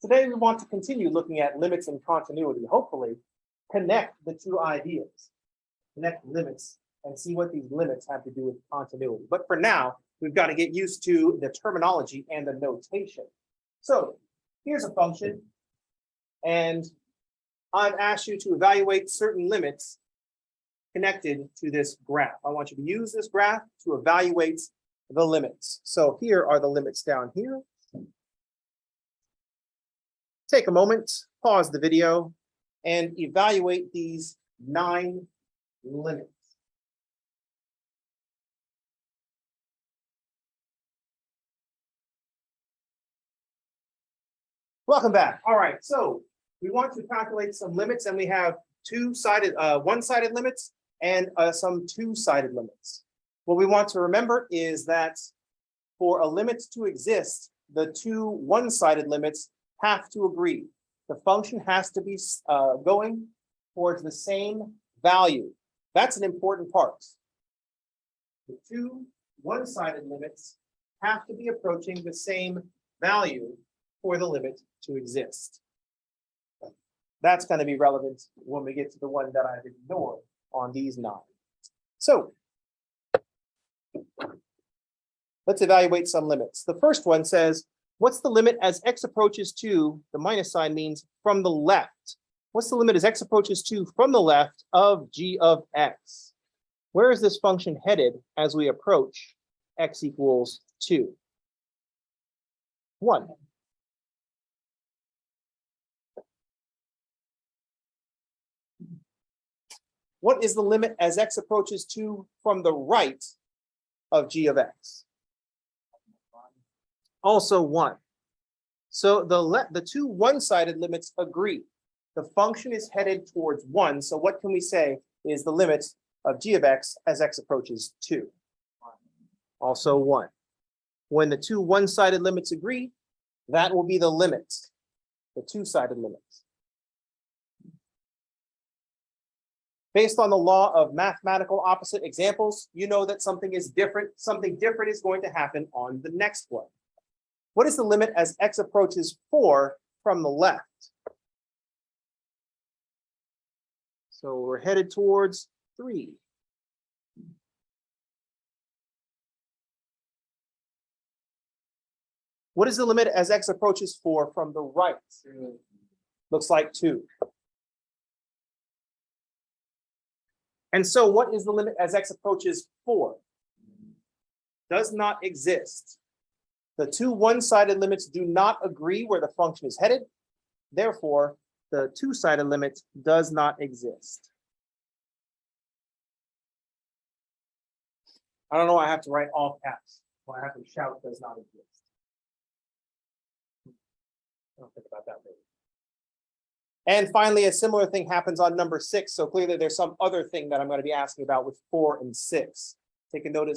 Today, we want to continue looking at limits and continuity, hopefully connect the two ideas, connect limits and see what these limits have to do with continuity. But for now, we've got to get used to the terminology and the notation. So here's a function, and I've asked you to evaluate certain limits connected to this graph. I want you to use this graph to evaluate the limits. So here are the limits down here. Take a moment, pause the video, and evaluate these 9 limits. Welcome back. All right, so we want to calculate some limits, and we have one-sided limits and some two-sided limits. What we want to remember is that for a limit to exist, the two one-sided limits have to agree. The function has to be going towards the same value. That's an important part. The two one-sided limits have to be approaching the same value for the limit to exist. That's going to be relevant when we get to the one that I've ignored on these 9. So let's evaluate some limits. The first one says, what's the limit as x approaches to, the minus sign means from the left. What's the limit as x approaches to from the left of g of x? Where is this function headed as we approach x equals 2? 1. What is the limit as x approaches to from the right of g of x? Also 1. So the two one-sided limits agree. The function is headed towards 1. So what can we say is the limit of g of x as x approaches 2? Also 1. When the two one-sided limits agree, that will be the limit, the two-sided limit. Based on the law of mathematical opposite examples, you know that something is different. Something different is going to happen on the next one. What is the limit as x approaches 4 from the left? So we're headed towards 3. What is the limit as x approaches 4 from the right? Looks like 2. And so what is the limit as x approaches 4? Does not exist. The two one-sided limits do not agree where the function is headed. Therefore, the two-sided limit does not exist. I don't know why I have to write all caps. Why I have to shout does not exist. I'll think about that later. And finally, a similar thing happens on number 6. So clearly there's some other thing that I'm going to be asking about with 4 and 6. Take a note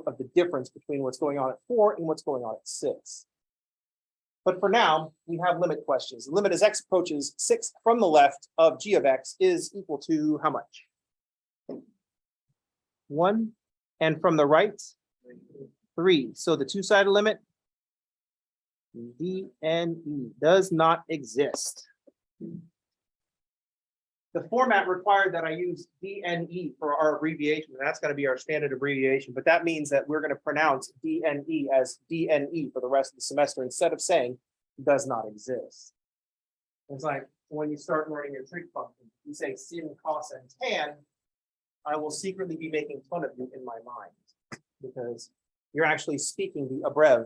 of the difference between what's going on at 4 and what's going on at 6. But for now, we have limit questions. The limit as x approaches 6 from the left of g of x is equal to how much? 1. And from the right? 3. So the two-sided limit, d and e, does not exist. The format required that I use DNE for our abbreviation, and that's going to be our standard abbreviation, but that means that we're going to pronounce DNE as DNE for the rest of the semester instead of saying does not exist. It's like when you start learning your trig function, you say sin, cos, and tan, I will secretly be making fun of you in my mind because you're actually speaking the abbrev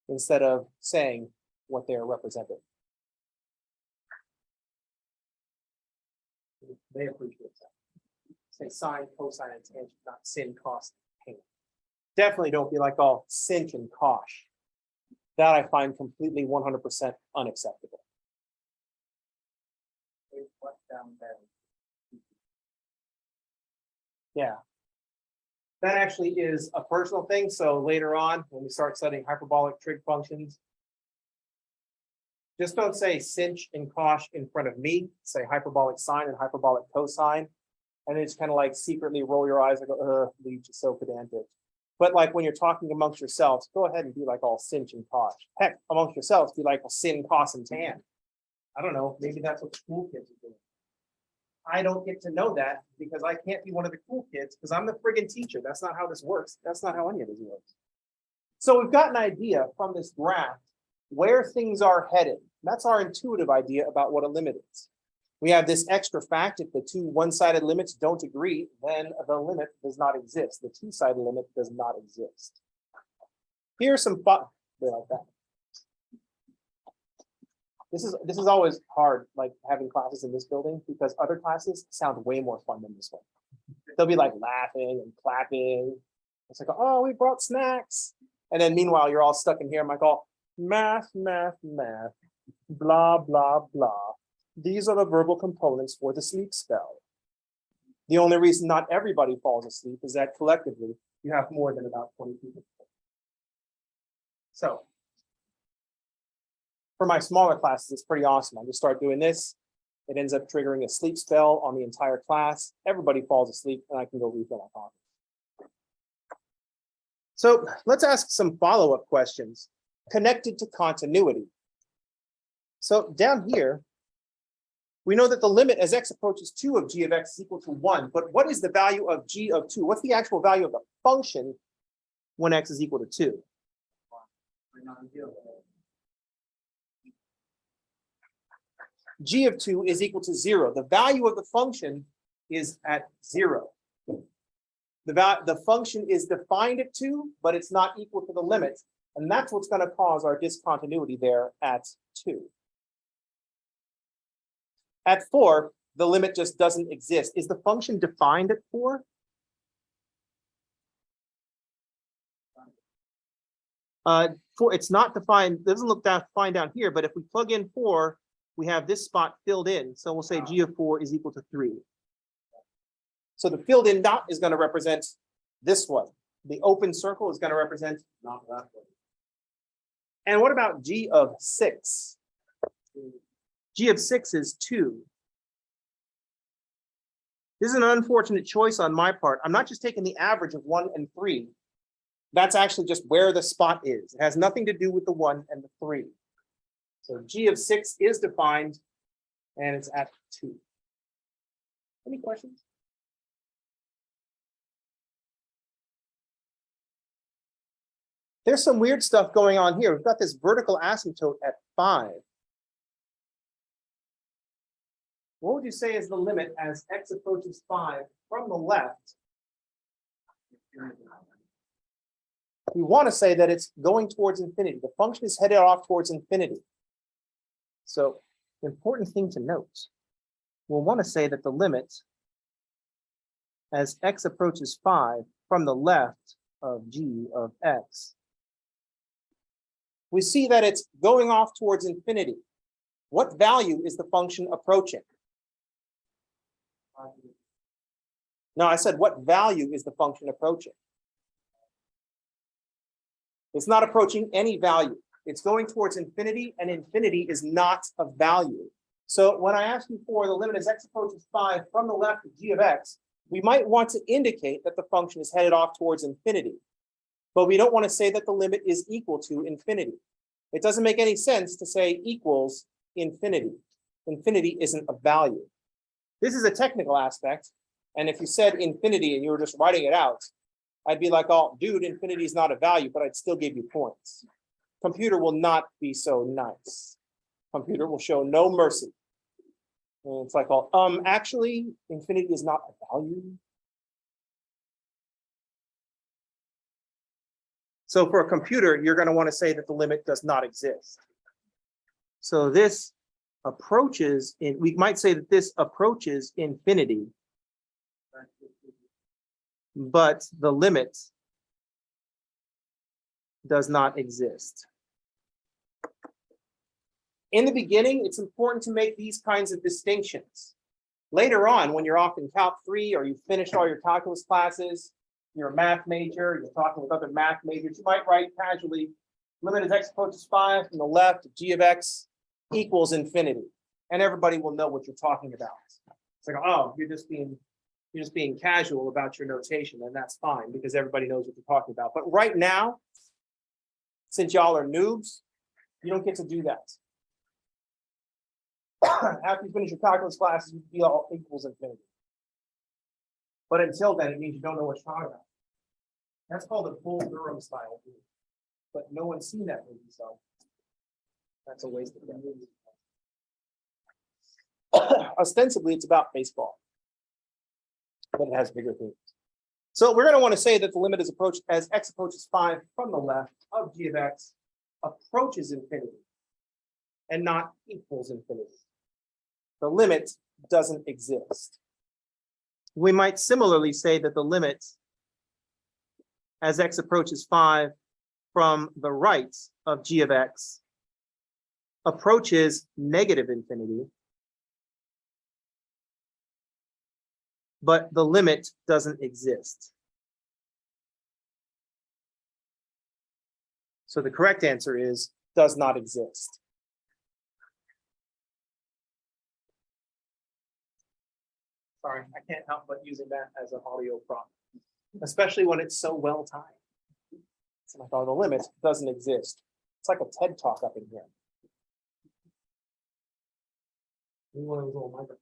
instead of saying what they are representing. They appreciate that. Say sine, cosine, and tangent, not sin, cos, and tan. Definitely don't be like all sinh and cosh. That I find completely 100% unacceptable. Yeah. That actually is a personal thing. So later on, when we start studying hyperbolic trig functions, just don't say sinh and cosh in front of me. Say hyperbolic sine and hyperbolic cosine. And it's kind of like secretly roll your eyes and go, Leach is so pedantic. But like when you're talking amongst yourselves, go ahead and be like all cinch and posh. Heck, amongst yourselves, be like sin, cos, and tan. I don't know, maybe that's what the cool kids are doing. I don't get to know that because I can't be one of the cool kids because I'm the friggin' teacher. That's not how this works. That's not how any of this works. So we've got an idea from this graph where things are headed. That's our intuitive idea about what a limit is. We have this extra fact, if the two one-sided limits don't agree, then the limit does not exist. The two-sided limit does not exist. Here's some thought like that. This is always hard, like having classes in this building, because other classes sound way more fun than this one. They'll be like laughing and clapping. It's like, oh, we brought snacks. And then meanwhile, you're all stuck in here. I'm like, oh, math, math, math, blah, blah, blah. These are the verbal components for the sleep spell. The only reason not everybody falls asleep is that collectively you have more than about 20 people. So for my smaller classes, it's pretty awesome. I just start doing this. It ends up triggering a sleep spell on the entire class. Everybody falls asleep and I can go refill my coffee. So let's ask some follow-up questions connected to continuity. So down here, we know that the limit as x approaches 2 of g of x is equal to 1, but what is the value of g of 2? What's the actual value of the function when x is equal to 2? G of 2 is equal to 0. The value of the function is at 0. The function is defined at 2, but it's not equal to the limit. And that's what's going to cause our discontinuity there at 2. At 4, the limit just doesn't exist. Is the function defined at 4? It's not defined. It doesn't look defined down here, but if we plug in 4, we have this spot filled in. So we'll say g of 4 is equal to 3. So the filled in dot is going to represent this one. The open circle is going to represent not that one. And what about g of 6? G of 6 is 2. This is an unfortunate choice on my part. I'm not just taking the average of 1 and 3. That's actually just where the spot is. It has nothing to do with the 1 and the 3. So g of 6 is defined, and it's at 2. Any questions? There's some weird stuff going on here. We've got this vertical asymptote at 5. What would you say is the limit as x approaches 5 from the left? We want to say that it's going towards infinity. The function is headed off towards infinity. So, important thing to note, we'll want to say that the limit as x approaches 5 from the left of g of x, we see that it's going off towards infinity. What value is the function approaching? No, I said what value is the function approaching? It's not approaching any value. It's going towards infinity, and infinity is not a value. So when I ask you for the limit as x approaches 5 from the left of g of x, we might want to indicate that the function is headed off towards infinity. But we don't want to say that the limit is equal to infinity. It doesn't make any sense to say equals infinity. Infinity isn't a value. This is a technical aspect. And if you said infinity and you were just writing it out, I'd be like, oh, dude, infinity is not a value, but I'd still give you points. Computer will not be so nice. Computer will show no mercy. And it's like, oh, actually, infinity is not a value. So for a computer, you're going to want to say that the limit does not exist. So this approaches, we might say that this approaches infinity, but the limit does not exist. In the beginning, it's important to make these kinds of distinctions. Later on, when you're off in Calc 3 or you've finished all your calculus classes, you're a math major, you're talking with other math majors, you might write casually, limit as x approaches 5 from the left of g of x equals infinity. And everybody will know what you're talking about. It's like, oh, you're just being You're just being casual about your notation, and that's fine because everybody knows what you're talking about. But right now, since y'all are noobs, you don't get to do that. After you finish your calculus classes, you be all equals infinity. But until then, it means you don't know what you're talking about. That's called a Bull Durham style movie. But no one's seen that movie, so that's a waste of time. Ostensibly, it's about baseball, but it has bigger themes. So we're going to want to say that the limit is approached as x approaches 5 from the left of g of x approaches infinity and not equals infinity. The limit doesn't exist. We might similarly say that the limit as x approaches 5 from the right of g of x approaches negative infinity, but the limit doesn't exist. So the correct answer is does not exist. Sorry, I can't help but using that as an audio prop, especially when it's so well timed. So I thought the limit doesn't exist. It's like a TED talk up in here. One of those little microphones.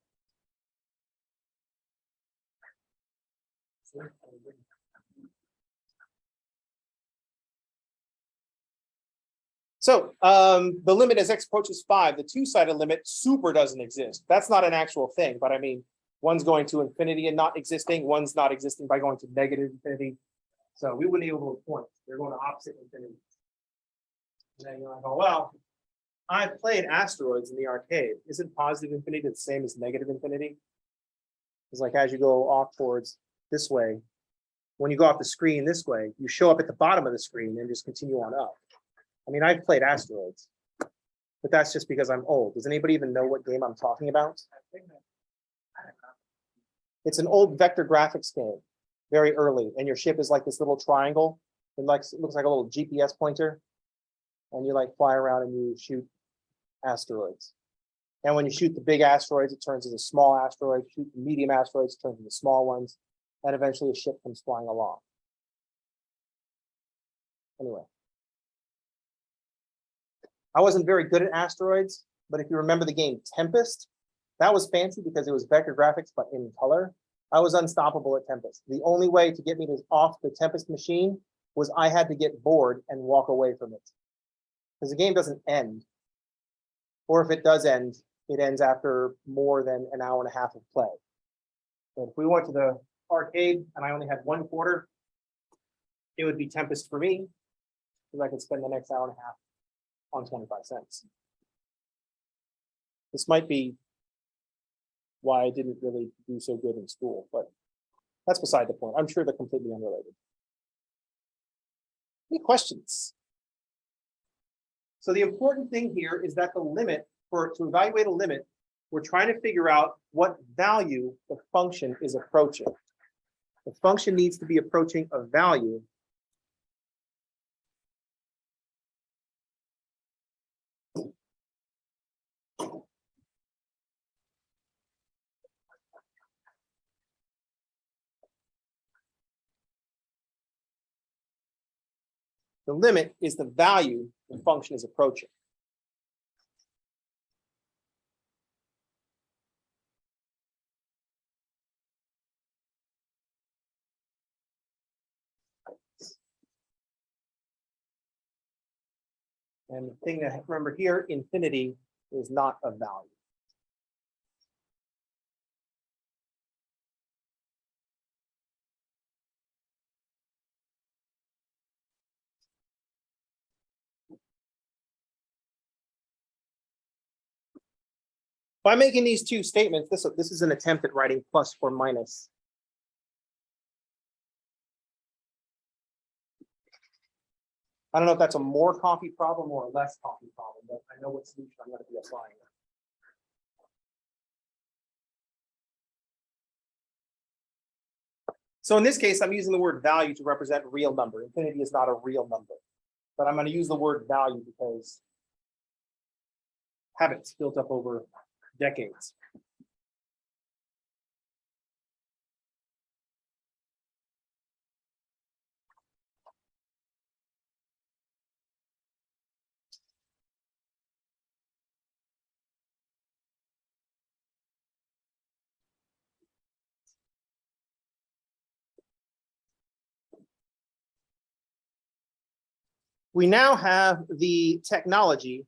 So the limit as x approaches 5, the two-sided limit super doesn't exist. That's not an actual thing, but I mean, one's going to infinity and not existing, one's not existing by going to negative infinity. So we wouldn't be able to point. They're going to opposite infinity. And then you're like, oh, well, I've played Asteroids in the arcade. Isn't positive infinity the same as negative infinity? It's like as you go off towards this way, when you go off the screen this way, you show up at the bottom of the screen and just continue on up. I mean, I've played Asteroids, but that's just because I'm old. Does anybody even know what game I'm talking about? It's an old vector graphics game, very early, and your ship is like this little triangle. It looks like a little GPS pointer, and you like fly around and you shoot asteroids. And when you shoot the big asteroids, it turns into small asteroids. Shoot the medium asteroids, it turns into small ones, and eventually a ship comes flying along. Anyway. I wasn't very good at asteroids, but if you remember the game Tempest, that was fancy because it was vector graphics, but in color. I was unstoppable at Tempest. The only way to get me off the Tempest machine was I had to get bored and walk away from it. Because the game doesn't end. Or if it does end, it ends after more than an hour and a half of play. But if we went to the arcade and I only had 1/4, it would be Tempest for me, because I could spend the next hour and a half on 25 cents. This might be why I didn't really do so good in school, but that's beside the point. I'm sure they're completely unrelated. Any questions? So the important thing here is that the limit, to evaluate a limit, we're trying to figure out what value the function is approaching. The function needs to be approaching a value the limit is the value the function is approaching. And the thing to remember here, infinity is not a value. By making these two statements, this is an attempt at writing plus or minus. I don't know if that's a more coffee problem or a less coffee problem, but I know what solution I'm going to be applying. So in this case, I'm using the word value to represent real number. Infinity is not a real number, but I'm going to use the word value because habits built up over decades. We now have the technology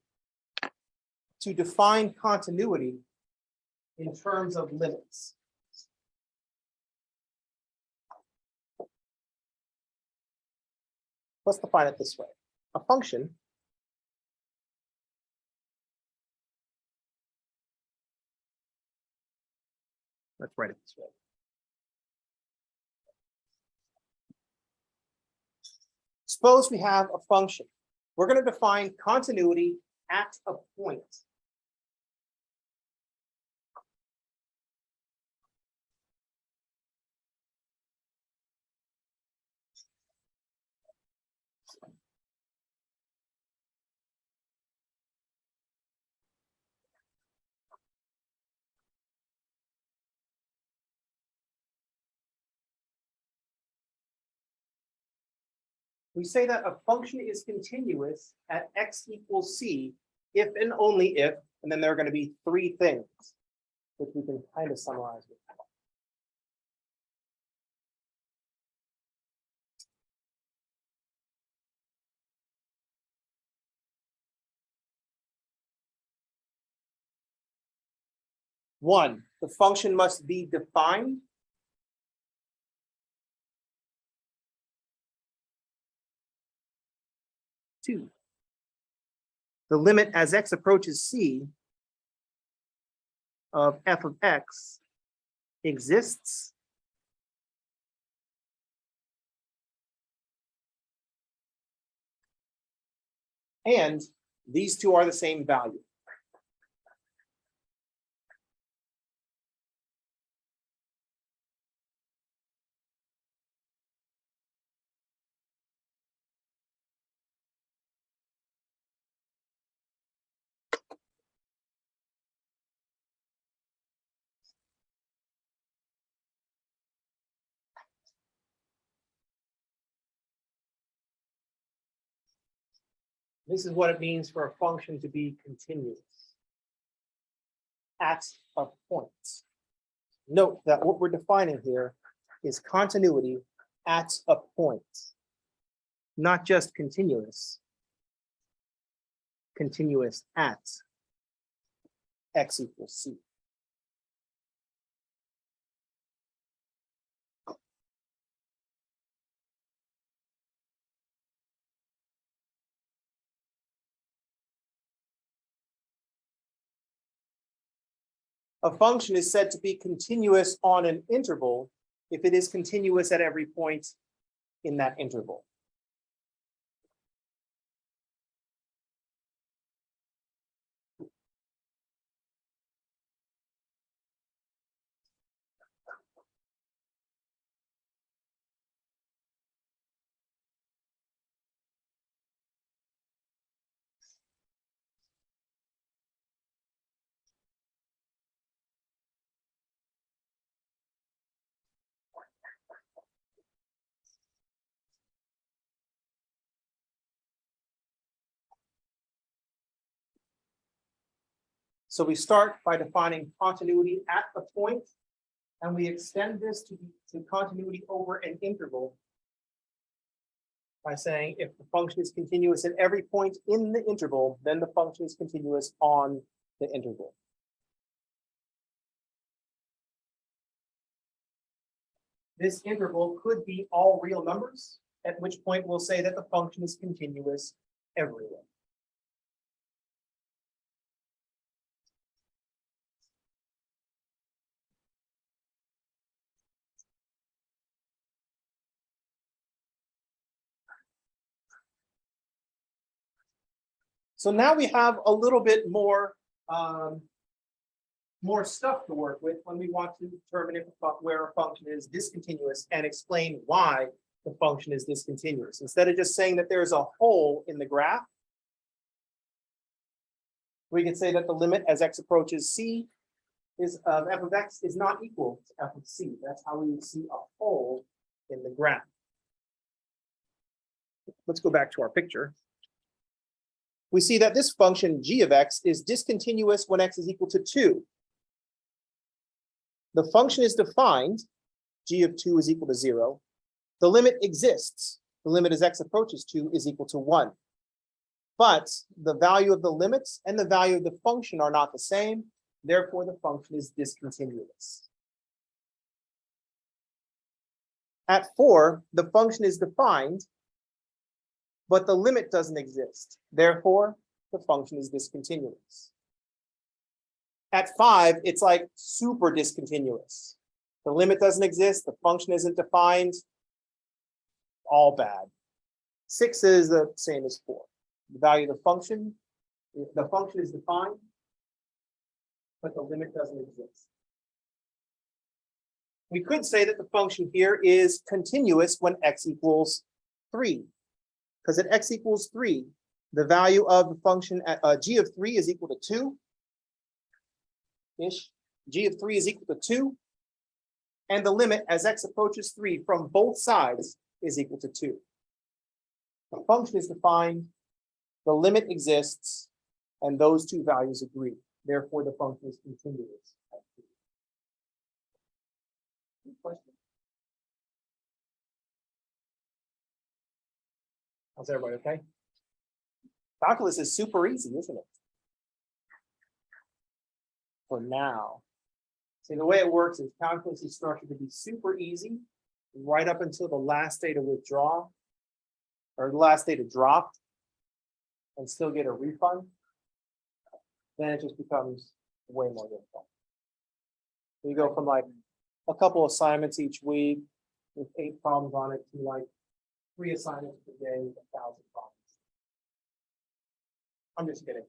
to define continuity in terms of limits. Let's define it this way. A function let's write it this way. Suppose we have a function. We're going to define continuity at a point. We say that a function is continuous at x equals c if and only if, and then there are going to be three things, which we can kind of summarize with. One, the function must be defined. Two, the limit as x approaches c of f of x exists. And these two are the same value. This is what it means for a function to be continuous at a point. Note that what we're defining here is continuity at a point, not just continuous. Continuous at x equals c. A function is said to be continuous on an interval if it is continuous at every point in that interval. So we start by defining continuity at a point, and we extend this to continuity over an interval by saying if the function is continuous at every point in the interval, then the function is continuous on the interval. This interval could be all real numbers, at which point we'll say that the function is continuous everywhere. So now we have a little bit more stuff to work with when we want to determine where a function is discontinuous and explain why the function is discontinuous. Instead of just saying that there's a hole in the graph, we can say that the limit as x approaches c is of f of x is not equal to f of c. That's how we would see a hole in the graph. Let's go back to our picture. We see that this function g of x is discontinuous when x is equal to 2. The function is defined, g of 2 is equal to 0. The limit exists. The limit as x approaches 2 is equal to 1. but the value of the limits and the value of the function are not the same. Therefore, the function is discontinuous. At 4, the function is defined, but the limit doesn't exist. Therefore, the function is discontinuous. At 5, it's like super discontinuous. The limit doesn't exist, the function isn't defined, all bad. 6 is the same as 4. The value of the function is defined, but the limit doesn't exist. We could say that the function here is continuous when x equals 3, because at x equals 3, the value of the function at g of 3 is equal to 2-ish. G of 3 is equal to 2, and the limit as x approaches 3 from both sides is equal to 2. The function is defined, the limit exists, and those two values agree. Therefore, the function is continuous. Question? How's everybody okay? Calculus is super easy, isn't it? For now. See, the way it works is calculus is structured to be super easy right up until the last day to withdraw or the last day to drop and still get a refund. Then it just becomes way more difficult. So you go from like a couple assignments each week with 8 problems on it to like 3 assignments per day with 1,000 problems. I'm just kidding.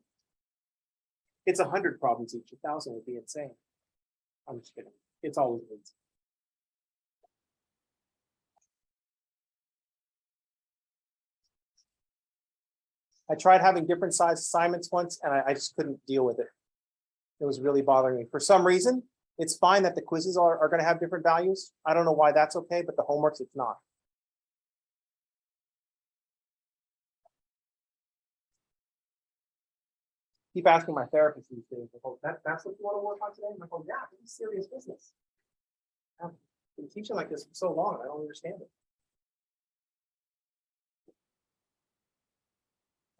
It's 100 problems each. 1,000 would be insane. I'm just kidding. It's always easy. I tried having different size assignments once, and I just couldn't deal with it. It was really bothering me. For some reason, it's fine that the quizzes are going to have different values. I don't know why that's okay, but the homeworks, it's not. Keep asking my therapist these days, that's what you want to work on today? I'm like, oh, yeah, this is serious business. I've been teaching like this for so long, I don't understand it.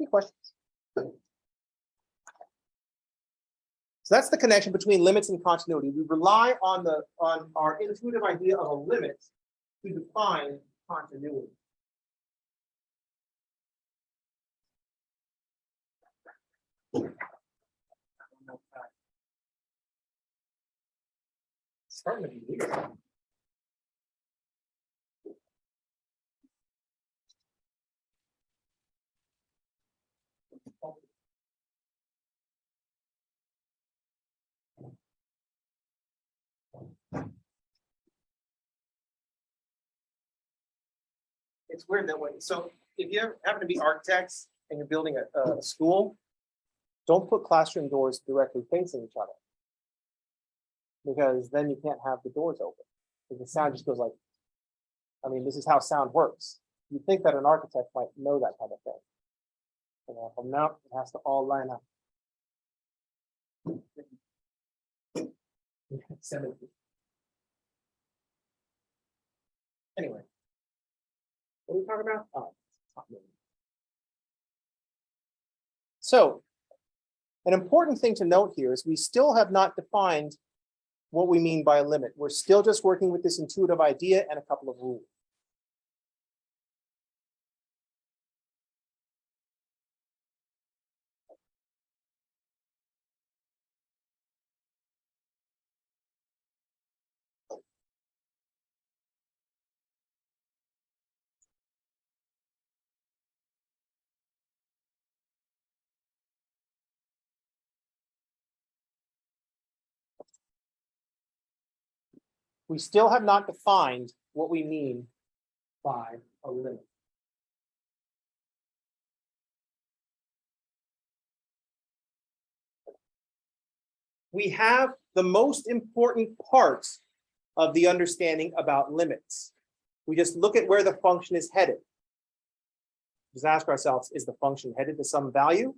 Any questions? So that's the connection between limits and continuity. We rely on our intuitive idea of a limit to define continuity. It's starting to be weird. It's weird that way. So if you happen to be architects and you're building a school, don't put classroom doors directly facing each other, because then you can't have the doors open. Because the sound just goes like, I mean, this is how sound works. You'd think that an architect might know that kind of thing. From now, it has to all line up. Anyway, what are we talking about? Oh, so, an important thing to note here is we still have not defined what we mean by a limit. We're still just working with this intuitive idea and a couple of rules. We still have not defined what we mean by a limit. We have the most important parts of the understanding about limits. We just look at where the function is headed. Just ask ourselves, is the function headed to some value?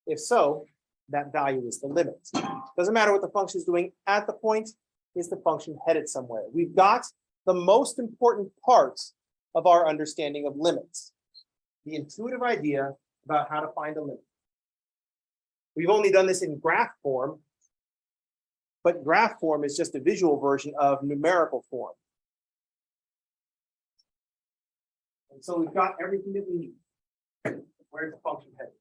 If so, that value is the limit. Doesn't matter what the function is doing at the point, is the function headed somewhere? We've got the most important parts of our understanding of limits. The intuitive idea about how to find a limit. We've only done this in graph form, but graph form is just a visual version of numerical form. And so we've got everything that we need. Where's the function headed?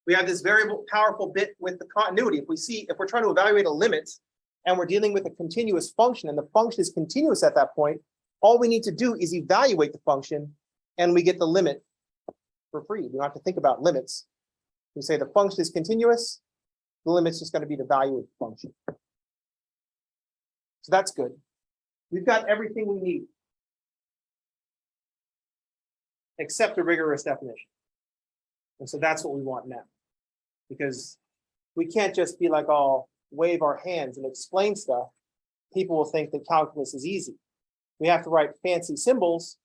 We have this variable powerful bit with the continuity. If we're trying to evaluate a limit and we're dealing with a continuous function and the function is continuous at that point, all we need to do is evaluate the function and we get the limit for free. We don't have to think about limits. We say the function is continuous, the limit's just going to be the value of the function. So that's good. We've got everything we need, except a rigorous definition. And so that's what we want now. Because we can't just be like all wave our hands and explain stuff. People will think that calculus is easy. We have to write fancy symbols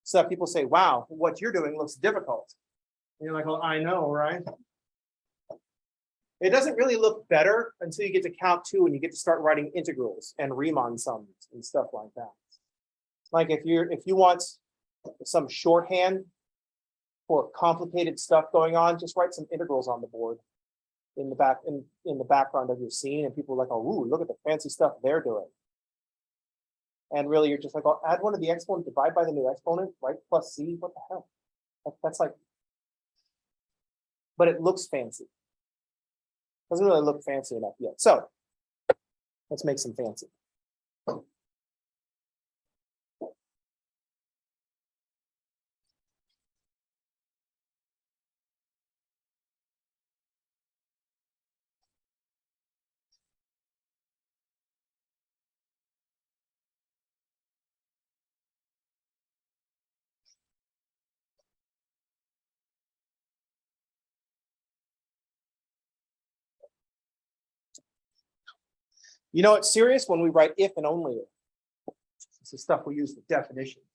so that people say, wow, what you're doing looks difficult. And you're like, well, I know, right? It doesn't really look better until you get to Calc 2 and you get to start writing integrals and Riemann sums and stuff like that. Like if you want some shorthand for complicated stuff going on, just write some integrals on the board in the background of your scene, and people are like, oh, ooh, look at the fancy stuff they're doing. And really, you're just like, I'll add one of the exponent, divide by the new exponent, right? Plus c. What the hell? That's like, but it looks fancy. Doesn't really look fancy enough yet. So let's make some fancy. You know, it's serious when we write if and only if. This is stuff we use for definitions.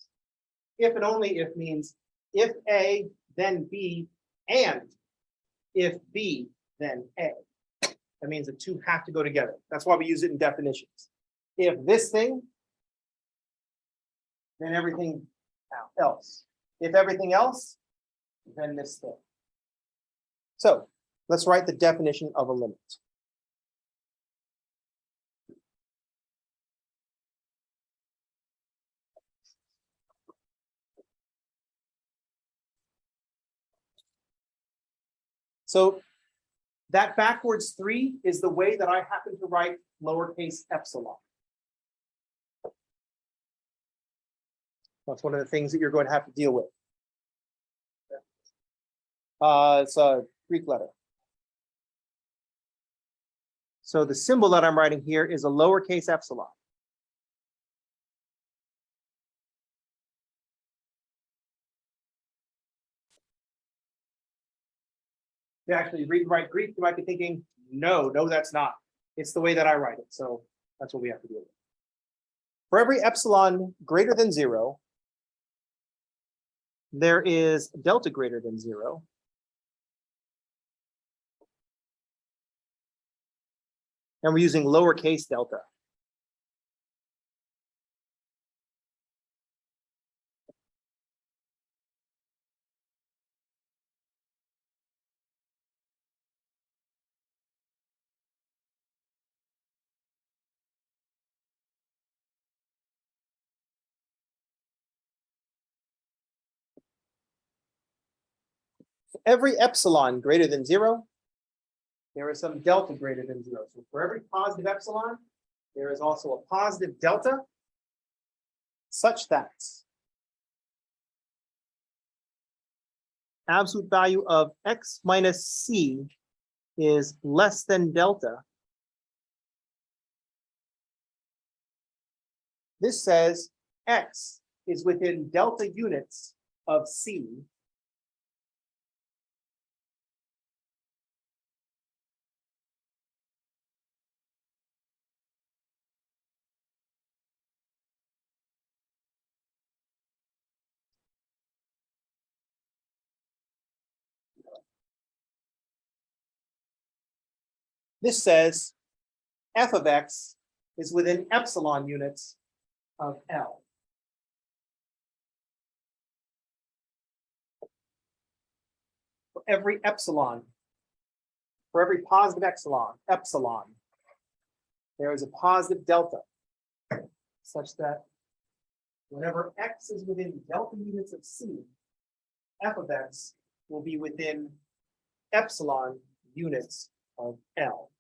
If and only if means if A, then B, and if B, then A. That means the two have to go together. That's why we use it in definitions. If this thing, then everything else. If everything else, then this thing. So let's write the definition of a limit. So that backwards 3 is the way that I happen to write lowercase epsilon. That's one of the things that you're going to have to deal with. It's a Greek letter. So the symbol that I'm writing here is a lowercase epsilon. You actually write Greek, you might be thinking, no, that's not. It's the way that I write it. So that's what we have to deal with. For every epsilon greater than 0, there is delta greater than 0. And we're using lowercase delta. Every epsilon greater than 0, there is some delta greater than 0. So for every positive epsilon, there is also a positive delta, such that absolute value of x minus c is less than delta. This says x is within delta units of c. This says f of x is within epsilon units of L. For every epsilon, for every positive epsilon, there is a positive delta, such that whenever x is within delta units of c, f of x will be within epsilon units of L.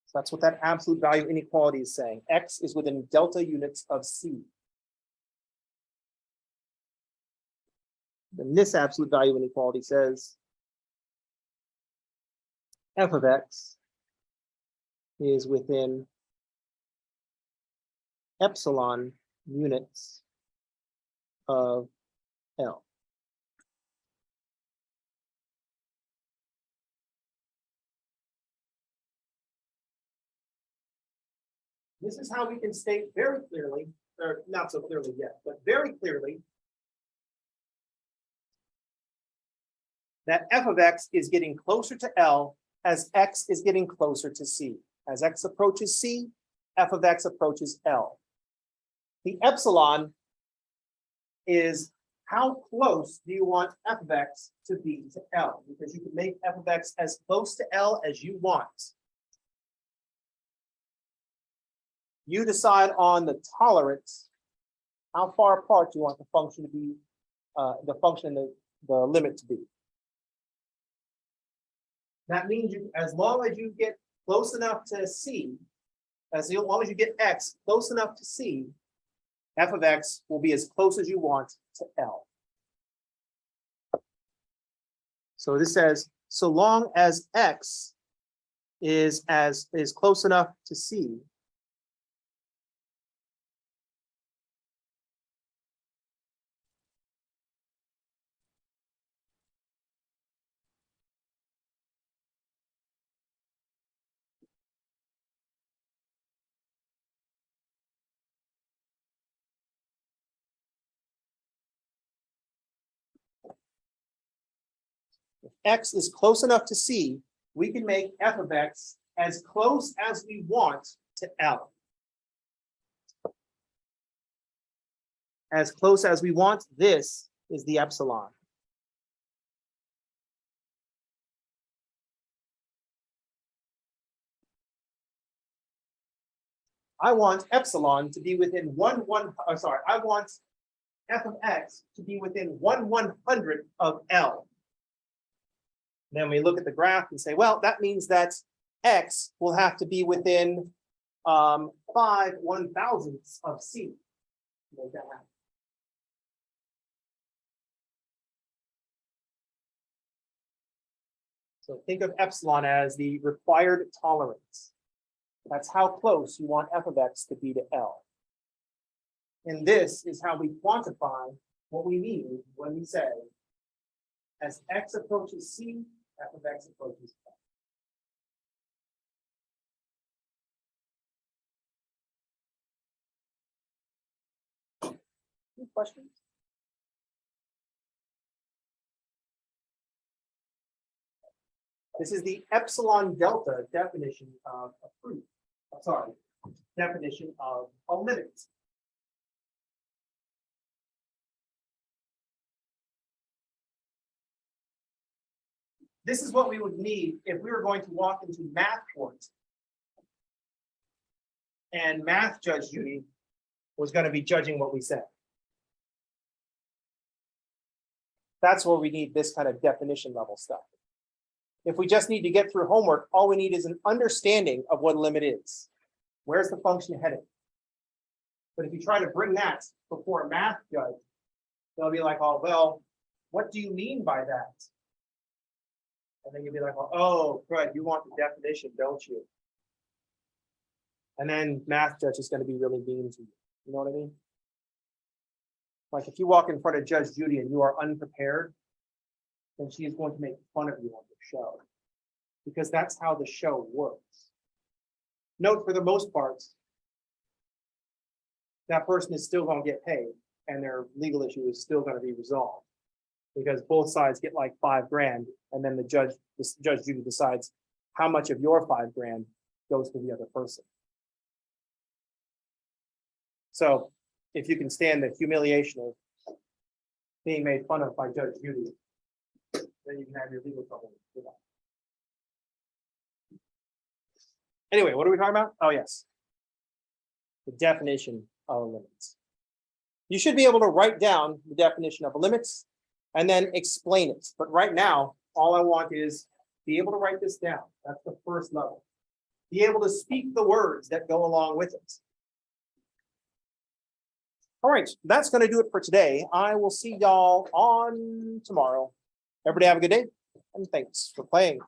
So that's what that absolute value inequality is saying. X is within delta units of C. Then this absolute value inequality says f of x is within epsilon units of L. This is how we can state very clearly, or not so clearly yet, but very clearly, that f of x is getting closer to L as x is getting closer to C. As x approaches C, f of x approaches L. The epsilon is how close do you want f of x to be to L? Because you can make f of x as close to L as you want. You decide on the tolerance, how far apart you want the function to be, the limit to be. That means you, as long as you get close enough to C, as long as you get x close enough to C, f of x will be as close as you want to L. So this says, so long as x is close enough to C, if x is close enough to C, we can make f of x as close as we want to L. As close as we want, this is the epsilon. I want epsilon to be within I want f of x to be within 1/100th of L. Then we look at the graph and say, well, that means that x will have to be within 5/1000ths of C. Make that happen. So think of epsilon as the required tolerance. That's how close you want f of x to be to L. And this is how we quantify what we mean when we say, as x approaches C, f of x approaches L. Any questions? This is the epsilon delta definition of a proof. Sorry, definition of a limit. This is what we would need if we were going to walk into math court and math judge Judy was going to be judging what we said. That's where we need this kind of definition level stuff. If we just need to get through homework, all we need is an understanding of what a limit is. Where's the function heading? But if you try to bring that before a math judge, they'll be like, oh, well, what do you mean by that? And then you'll be like, oh, good, you want the definition, don't you? And then math judge is going to be really mean to you. You know what I mean? Like if you walk in front of Judge Judy and you are unprepared, then she is going to make fun of you on the show, because that's how the show works. Note, for the most part, that person is still going to get paid. and their legal issue is still gonna be resolved. Because both sides get like $5,000, and then Judge Judy decides how much of your $5,000 goes to the other person. So if you can stand the humiliation of being made fun of by Judge Judy, then you can have your legal trouble with that. Anyway, what are we talking about? Oh, yes. The definition of limits. You should be able to write down the definition of limits and then explain it. But right now, all I want is be able to write this down. That's the first level. Be able to speak the words that go along with it. All right, that's going to do it for today. I will see y'all on tomorrow. Everybody have a good day, and thanks for playing.